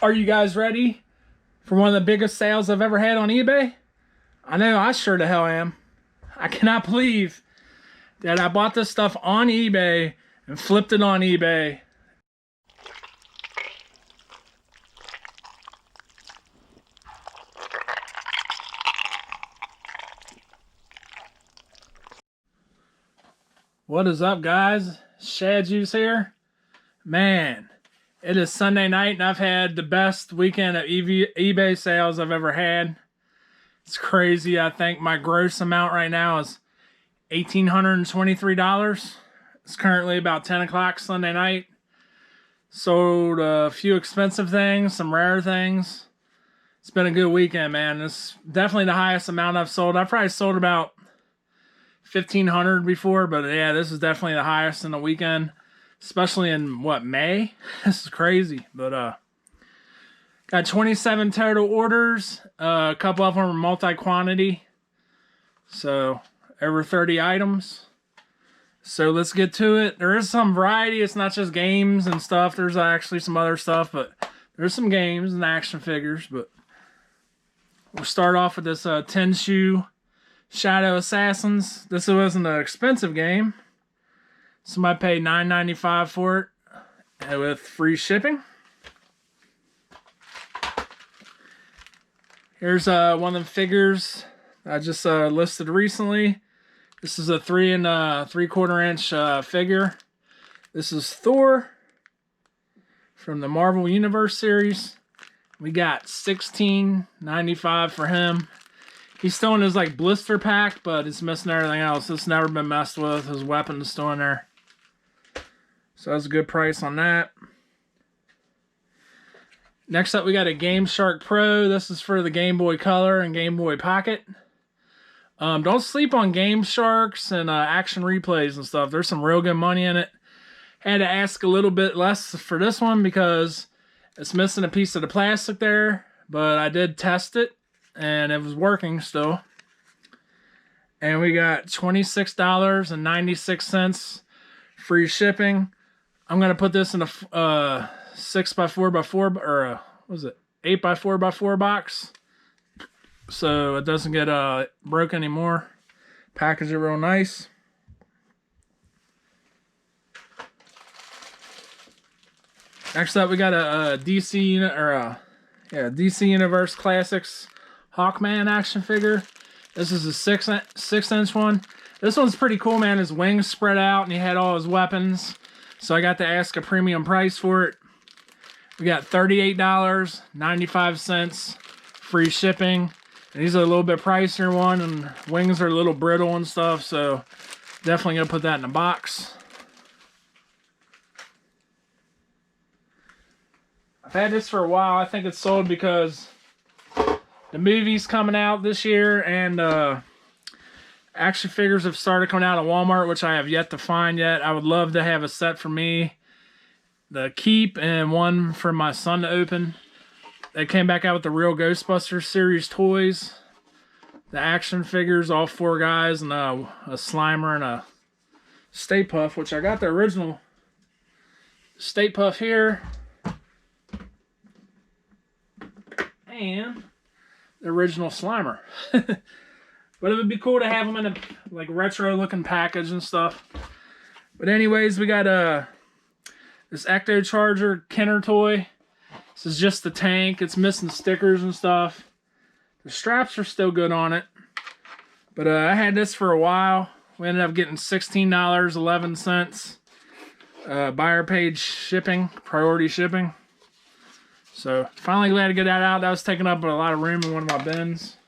Are you guys ready for one of the biggest sales I've ever had on eBay? I know I sure the hell am. I cannot believe that I bought this stuff on eBay and flipped it on eBay. What is up, guys? Shad Juice here. Man, it is Sunday night and I've had the best weekend of eBay sales I've ever had. It's crazy. I think my gross amount right now is $1,823. It's currently about 10 o'clock Sunday night. Sold a few expensive things, some rare things. It's been a good weekend, man. It's definitely the highest amount I've sold. I've probably sold about 1,500 before, but yeah, this is definitely the highest in the weekend, especially in what, May? This is crazy. But got 27 total orders. A couple of them are multi-quantity, so over 30 items. So let's get to it. There is some variety. It's not just games and stuff. There's actually some other stuff, but there's some games and action figures. But we'll start off with this Tenchu Shadow Assassins. This wasn't an expensive game. Somebody paid $9.95 for it with free shipping. Here's one of the figures I just listed recently. This is a 3 3/4 inch figure. This is Thor from the Marvel Universe series. We got $16.95 for him. He's still in his like blister pack, but it's missing everything else. It's never been messed with. His weapon is still in there. So that's a good price on that. Next up, we got a Gameshark Pro. This is for the Game Boy Color and Game Boy Pocket. Don't sleep on Game Sharks and action replays and stuff. There's some real good money in it. Had to ask a little bit less for this one because it's missing a piece of the plastic there. But I did test it and it was working still. And we got $26.96 free shipping. I'm going to put this in a 6x4x4 or what was it? 8x4x4 box. So it doesn't get broke anymore. Package it real nice. Next up, we got a DC Universe Classics Hawkman action figure. This is a 6-inch one. This one's pretty cool, man. His wings spread out and he had all his weapons. So I got to ask a premium price for it. We got $38.95 free shipping. And these are a little bit pricier one, and wings are a little brittle and stuff, so definitely gonna put that in the box. I've had this for a while. I think it's sold because the movie's coming out this year, and action figures have started coming out at Walmart, which I have yet to find yet. I would love to have a set for me to keep and one for my son to open. They came back out with the real Ghostbusters series toys. The action figures, all 4 guys, and a Slimer and a Stay Puff, which I got the original Stay Puff here. And the original Slimer. But it would be cool to have them in a like retro looking package and stuff. But anyways, we got this Ecto Charger Kenner toy. This is just the tank. It's missing stickers and stuff. The straps are still good on it. But I had this for a while. We ended up getting $16.11. Buyer paid shipping, priority shipping. So finally glad to get that out. That was taking up a lot of room in one of my bins.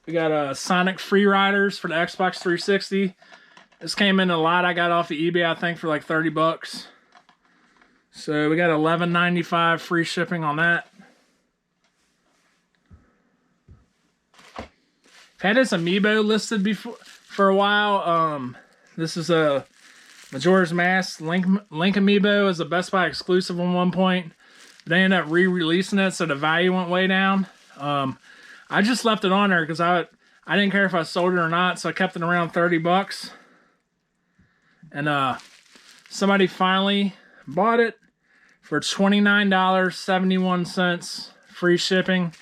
We got Sonic Freeriders for the Xbox 360. This came in a lot. I got off of eBay, I think, for like 30 bucks. So we got $11.95 free shipping on that. I've had this Amiibo listed before for a while. This is a Majora's Mask Link Amiibo. Is a Best Buy exclusive at one point. They ended up re-releasing it, so the value went way down. I just left it on there because I didn't care if I sold it or not, so I kept it around 30 bucks. And somebody finally bought it for $29.71, free shipping.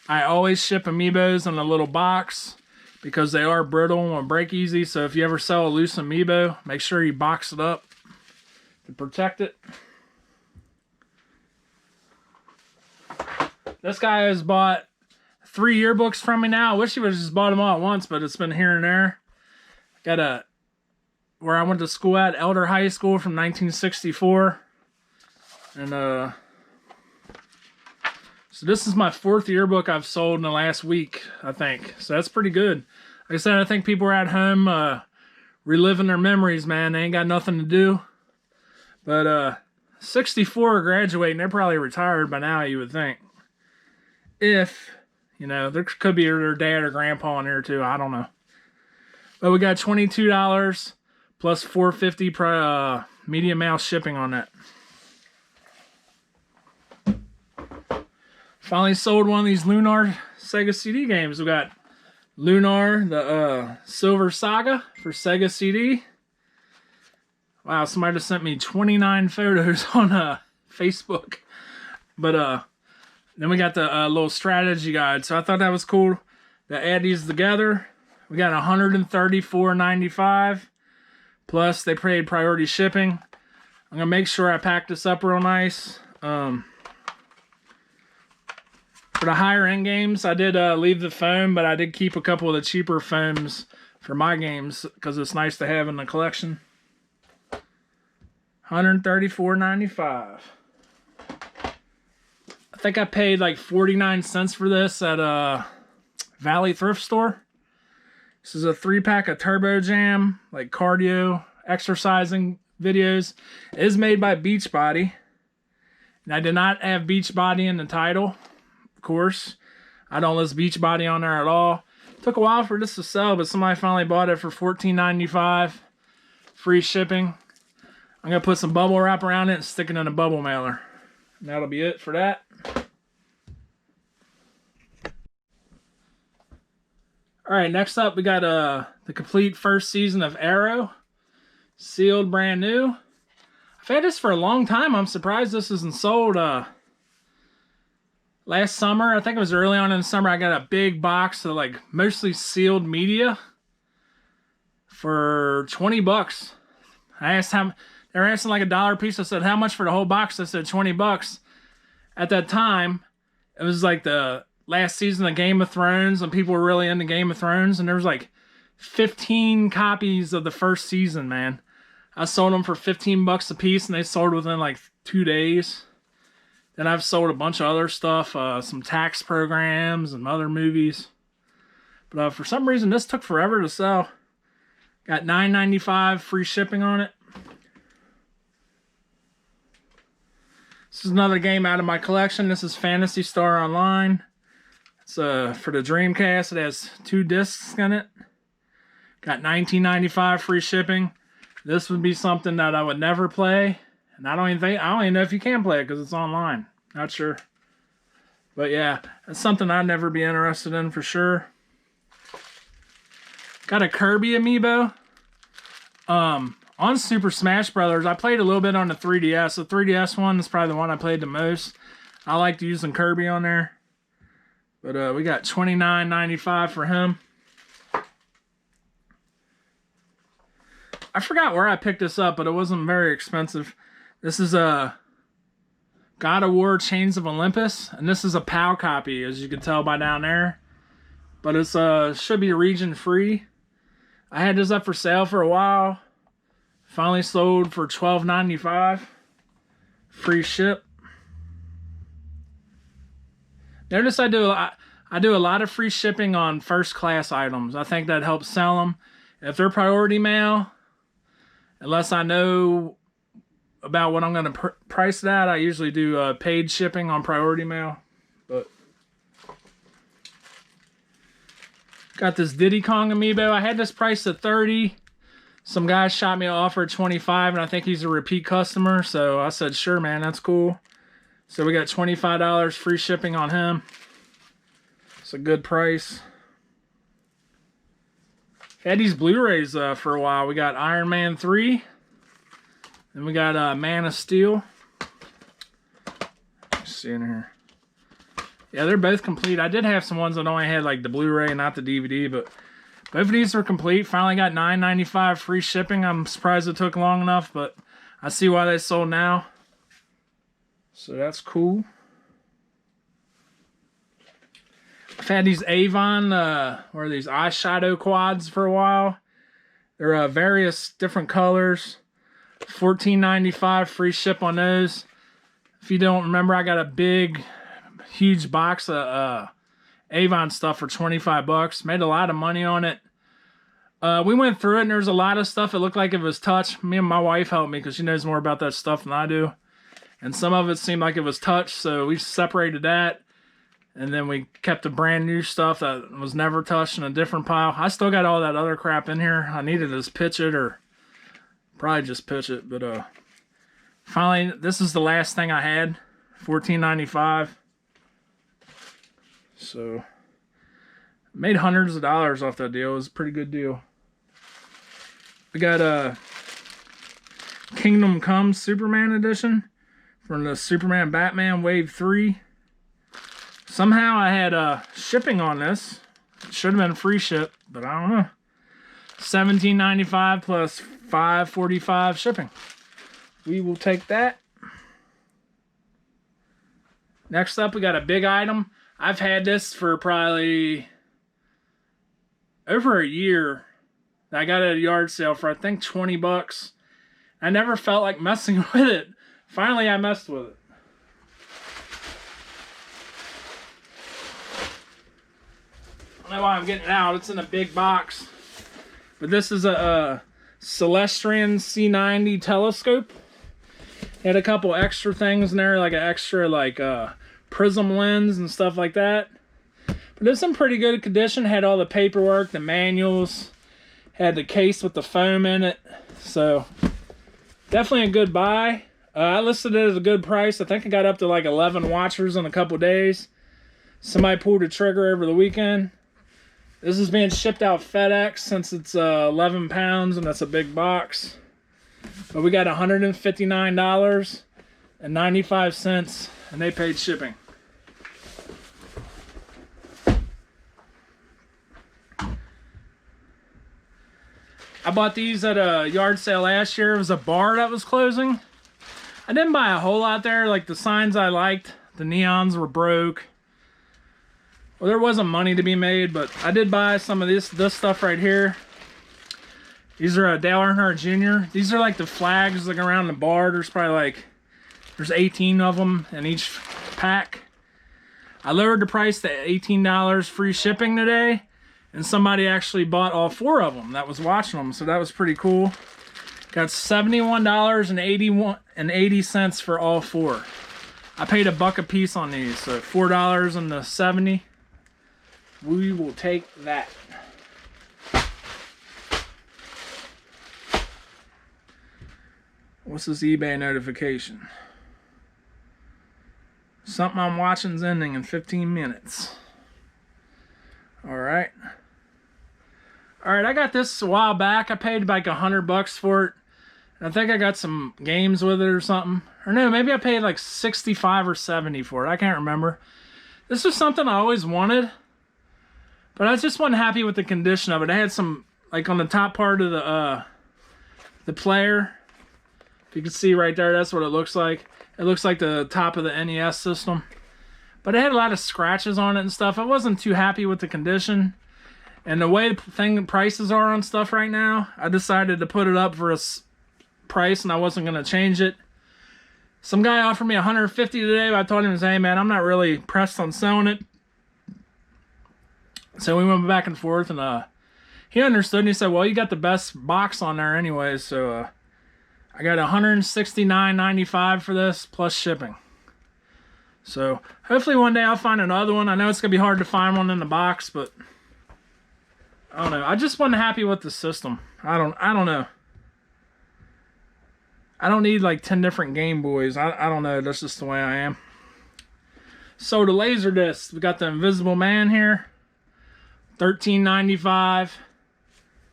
I always ship Amiibos in a little box because they are brittle and break easy. So if you ever sell a loose Amiibo, make sure you box it up to protect it. This guy has bought 3 yearbooks from me now. I wish he would have just bought them all at once, but it's been here and there. Got where I went to school at, Elder High School from 1964. And so this is my 4th yearbook I've sold in the last week, I think. So that's pretty good. Like I said, I think people are at home reliving their memories, man. They ain't got nothing to do. But 64 graduating, they're probably retired by now, you would think. If, you know, there could be their dad or grandpa in here too. I don't know. But we got $22 plus $4.50 medium mouse shipping on that. Finally sold one of these Lunar Sega CD games. We got Lunar, the Silver Saga for Sega CD. Wow, somebody just sent me 29 photos on Facebook. But then we got the little strategy guide. So I thought that was cool to add these together. We got $134.95. Plus they paid priority shipping. I'm gonna make sure I pack this up real nice. For the higher end games, I did leave the foam, but I did keep a couple of the cheaper foams for my games because it's nice to have in the collection. $134.95. I think I paid like 49 cents for this at a Valley thrift store. This is a 3-pack of Turbo Jam, like cardio, exercising videos. It is made by Beachbody. And I did not have Beachbody in the title, of course. I don't list Beachbody on there at all. It took a while for this to sell, but somebody finally bought it for $14.95. Free shipping. I'm going to put some bubble wrap around it and stick it in a bubble mailer. And that'll be it for that. Alright, next up we got the complete first season of Arrow. Sealed brand new. I've had this for a long time. I'm surprised this isn't sold. Last summer, I think it was early on in the summer, I got a big box of like mostly sealed media for 20 bucks. I asked how, they were asking like $1 a piece. I said, how much for the whole box? I said 20 bucks. At that time, it was like the last season of Game of Thrones, and people were really into Game of Thrones, and there was like 15 copies of the first season, man. I sold them for 15 bucks a piece, and they sold within like 2 days. Then I've sold a bunch of other stuff, some tax programs and other movies. But for some reason, this took forever to sell. Got $9.95 free shipping on it. This is another game out of my collection. This is Phantasy Star Online. It's for the Dreamcast. It has 2 discs in it. Got $19.95 free shipping. This would be something that I would never play. And I don't even know if you can play it because it's online. Not sure. But yeah, it's something I'd never be interested in for sure. Got a Kirby Amiibo. On Super Smash Brothers, I played a little bit on the 3DS. The 3DS one is probably the one I played the most. I liked using Kirby on there. But we got $29.95 for him. I forgot where I picked this up, but it wasn't very expensive. This is a God of War Chains of Olympus, and this is a PAL copy, as you can tell by down there. But it's should be region free. I had this up for sale for a while. Finally sold for $12.95. Free ship. Notice I do a lot of free shipping on first class items. I think that helps sell them. If they're priority mail, unless I know about what I'm going to price that, I usually do paid shipping on priority mail. But got this Diddy Kong Amiibo. I had this priced at $30. Some guy shot me an offer at $25, and I think he's a repeat customer. So I said, sure, man, that's cool. So we got $25 free shipping on him. It's a good price. Had these Blu-rays for a while. We got Iron Man 3. Then we got Man of Steel. Let's see in here. Yeah, they're both complete. I did have some ones that only had like the Blu-ray and not the DVD, but both of these are complete. Finally got $9.95 free shipping. I'm surprised it took long enough, but I see why they sold now. So that's cool. I've had these Avon, or these eyeshadow quads for a while. They're various different colors. $14.95 free ship on those. If you don't remember, I got a big, huge box of Avon stuff for 25 bucks. Made a lot of money on it. We went through it and there's a lot of stuff. It looked like it was touch. Me and my wife helped me because she knows more about that stuff than I do. And some of it seemed like it was touch, so we separated that. And then we kept the brand new stuff that was never touched in a different pile. I still got all that other crap in here. I needed to just pitch it, or probably just pitch it. But finally, this is the last thing I had. $14.95. So made hundreds of dollars off that deal. It was a pretty good deal. We got Kingdom Come Superman edition from the Superman Batman Wave 3. Somehow I had shipping on this. It should have been free ship, but I don't know. $17.95 plus $5.45 shipping. We will take that. Next up, we got a big item. I've had this for probably over a year. I got it at a yard sale for I think 20 bucks. I never felt like messing with it. Finally, I messed with it. I don't know why I'm getting it out. It's in a big box. But this is a Celestian C90 telescope. It had a couple extra things in there, like an extra prism lens and stuff like that. But it's in pretty good condition. Had all the paperwork, the manuals, had the case with the foam in it. So definitely a good buy. I listed it as a good price. I think I got up to like 11 watchers in a couple days. Somebody pulled a trigger over the weekend. This is being shipped out FedEx since it's 11 pounds and that's a big box. But we got $159.95 and they paid shipping. I bought these at a yard sale last year. It was a bar that was closing. I didn't buy a whole lot there. Like the signs I liked, the neons were broke. Well, there wasn't money to be made, but I did buy some of this stuff right here. These are Dale Earnhardt Jr. These are like the flags like around the bar. There's probably there's 18 of them in each pack. I lowered the price to $18 free shipping today, and somebody actually bought all 4 of them that was watching them, so that was pretty cool. Got $71.80 for all 4. I paid $1 a piece on these, so $4.70. We will take that. What's this eBay notification? Something I'm watching's ending in 15 minutes. Alright. Alright, I got this a while back. I paid like $100 for it. And I think I got some games with it or something. Or no, maybe I paid like 65 or 70 for it. I can't remember. This was something I always wanted. But I just wasn't happy with the condition of it. I had some, like on the top part of the player. If you can see right there, that's what it looks like. It looks like the top of the NES system. But it had a lot of scratches on it and stuff. I wasn't too happy with the condition. And the way the prices are on stuff right now, I decided to put it up for a price and I wasn't going to change it. Some guy offered me $150 today, but I told him, hey man, I'm not really pressed on selling it. So we went back and forth, and he understood, and he said, well, you got the best box on there anyway, so I got $169.95 for this, plus shipping. So hopefully one day I'll find another one. I know it's going to be hard to find one in the box, but I don't know. I just wasn't happy with the system. I don't know. I don't need like 10 different Game Boys. I don't know. That's just the way I am. So the Laserdiscs, we got the Invisible Man here. $13.95.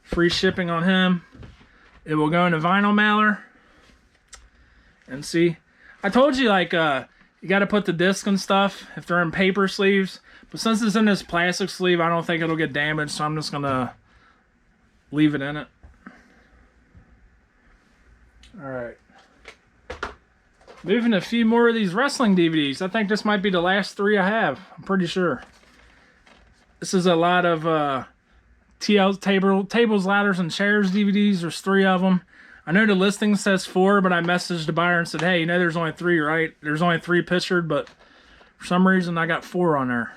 Free shipping on him. It will go in a vinyl mailer. And see, I told you, like, you got to put the disc and stuff if they're in paper sleeves. But since it's in this plastic sleeve, I don't think it'll get damaged, so I'm just going to leave it in it. Alright. Moving a few more of these wrestling DVDs. I think this might be the last 3 I have. I'm pretty sure. This is a lot of tables, ladders, and chairs DVDs. There's 3 of them. I know the listing says 4, but I messaged the buyer and said, hey, you know there's only 3, right? There's only 3 pictured, but for some reason I got 4 on there.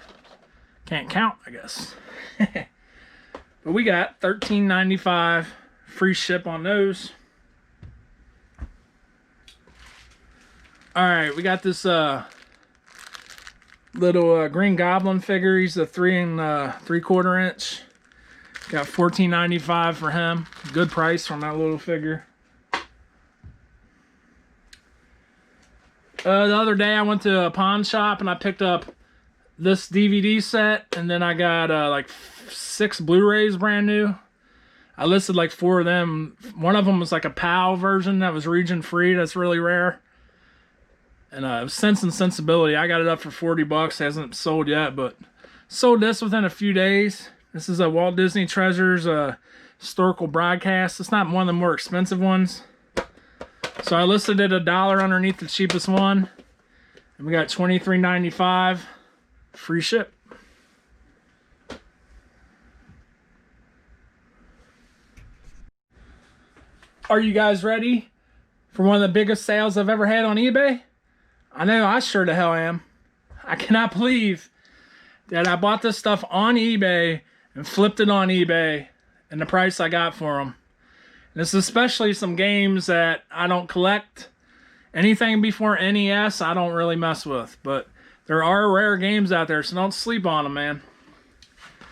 Can't count, I guess. But we got $13.95 free ship on those. Alright, we got this little Green Goblin figure. He's a 3 3/4 inch. Got $14.95 for him. Good price on that little figure. The other day I went to a pawn shop and I picked up this DVD set, and then I got like 6 Blu-rays brand new. I listed like 4 of them. One of them was like a PAL version that was region free. That's really rare. And Sense and Sensibility, I got it up for 40 bucks. Hasn't sold yet, but sold this within a few days. This is a Walt Disney Treasures historical broadcast. It's not one of the more expensive ones. So I listed it $1 underneath the cheapest one. And we got $23.95 free ship. Are you guys ready for one of the biggest sales I've ever had on eBay? I know I sure the hell am. I cannot believe that I bought this stuff on eBay and flipped it on eBay and the price I got for them. And it's especially some games that I don't collect. Anything before NES I don't really mess with, but there are rare games out there, so don't sleep on them, man.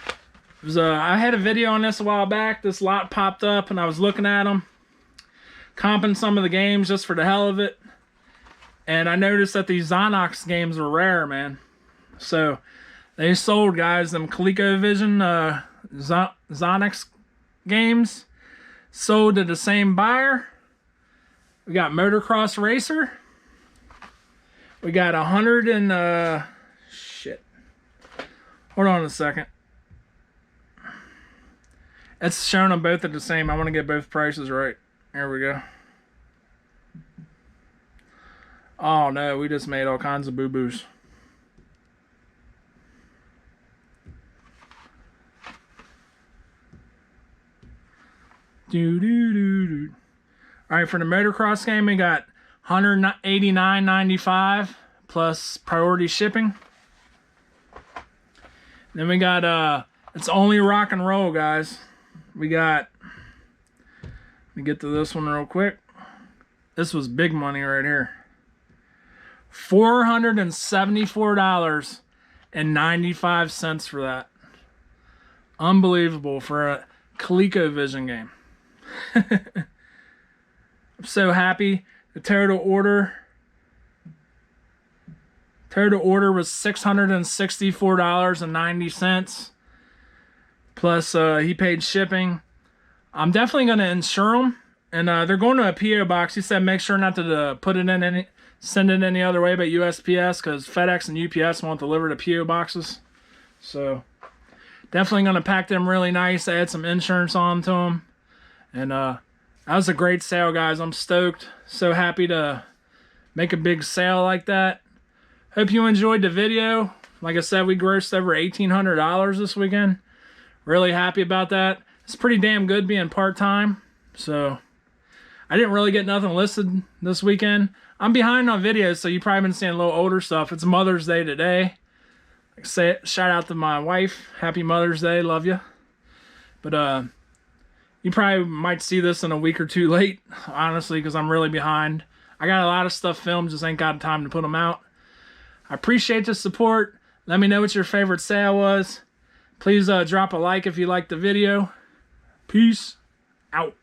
It was, I had a video on this a while back. This lot popped up and I was looking at them, comping some of the games just for the hell of it. And I noticed that these Zonox games were rare, man. So they sold, guys, them ColecoVision Zonox games. Sold to the same buyer. We got Motocross Racer. We got 100 and shit. Hold on a second. It's showing them both at the same. I want to get both prices right. There we go. Oh no, we just made all kinds of boo-boos. Alright, for the motocross game, we got $189.95 plus priority shipping. Then we got, it's only rock and roll, guys. We got, let me get to this one real quick. This was big money right here. $474.95 for that. Unbelievable for a ColecoVision game. I'm so happy. The total order was $664.90 plus he paid shipping. I'm definitely going to insure them, and they're going to a PO box. He said make sure not to put it in send it any other way but USPS, because FedEx and UPS won't deliver to PO boxes. So definitely going to pack them really nice, add some insurance on to them. And that was a great sale, guys. I'm stoked. So happy to make a big sale like that. Hope you enjoyed the video. Like I said, we grossed over $1,800 this weekend. Really happy about that. It's pretty damn good being part-time. So I didn't really get nothing listed this weekend. I'm behind on videos, so you probably been seeing a little older stuff. It's Mother's Day today. Shout out to my wife. Happy Mother's Day. Love you. But you probably might see this in a week or 2 late, honestly, because I'm really behind. I got a lot of stuff filmed, just ain't got time to put them out. I appreciate the support. Let me know what your favorite sale was. Please drop a like if you liked the video. Peace out.